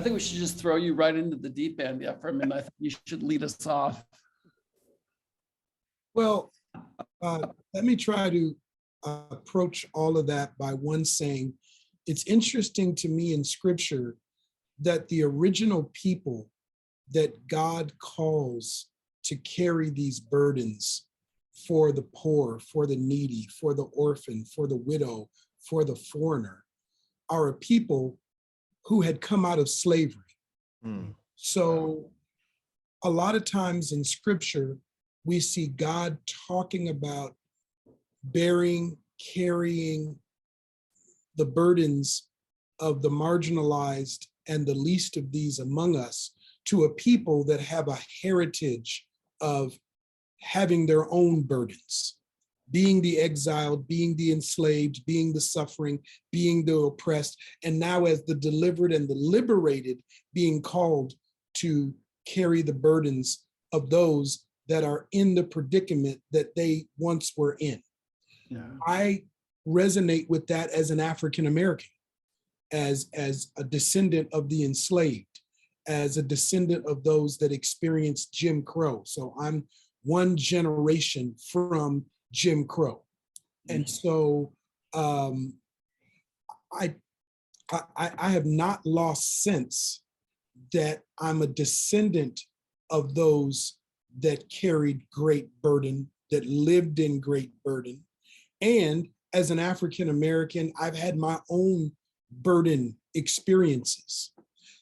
think we should just throw you right into the deep end, Efrem, and I think you should lead us off. Well, let me try to approach all of that by one saying, it's interesting to me in scripture that the original people that God calls to carry these burdens for the poor, for the needy, for the orphan, for the widow, for the foreigner, are a people who had come out of slavery. So a lot of times in scripture, we see God talking about bearing, carrying the burdens of the marginalized and the least of these among us to a people that have a heritage of having their own burdens, being the exiled, being the enslaved, being the suffering, being the oppressed, and now as the delivered and the liberated, being called to carry the burdens of those that are in the predicament that they once were in. Yeah. I resonate with that as an African American, as a descendant of the enslaved, as a descendant of those that experienced Jim Crow. So I'm one generation from Jim Crow. And so I have not lost sense that I'm a descendant of those that carried great burden, that lived in great burden. And as an African American, I've had my own burden experiences.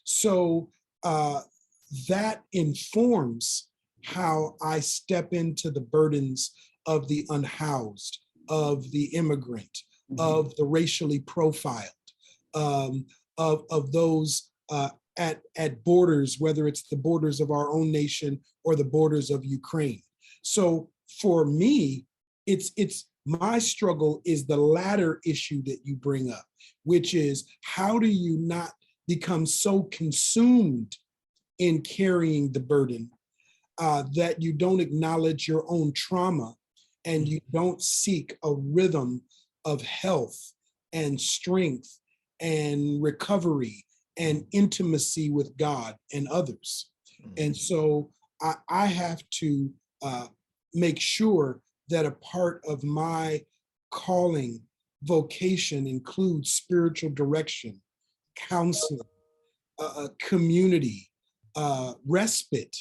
So that informs how I step into the burdens of the unhoused, of the immigrant, of the racially profiled, of those at borders, whether it's the borders of our own nation or the borders of Ukraine. So for me, it's my struggle is the latter issue that you bring up, which is how do you not become so consumed in carrying the burden that you don't acknowledge your own trauma and you don't seek a rhythm of health and strength and recovery and intimacy with God and others. And so I have to make sure that a part of my calling vocation includes spiritual direction, counseling, community, respite,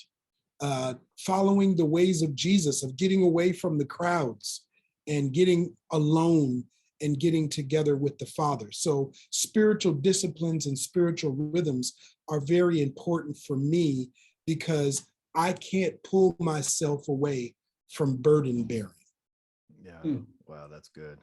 following the ways of Jesus, of getting away from the crowds and getting alone and getting together with the Father. So spiritual disciplines and spiritual rhythms are very important for me because I can't pull myself away from burden bearing. Yeah. Wow, that's good.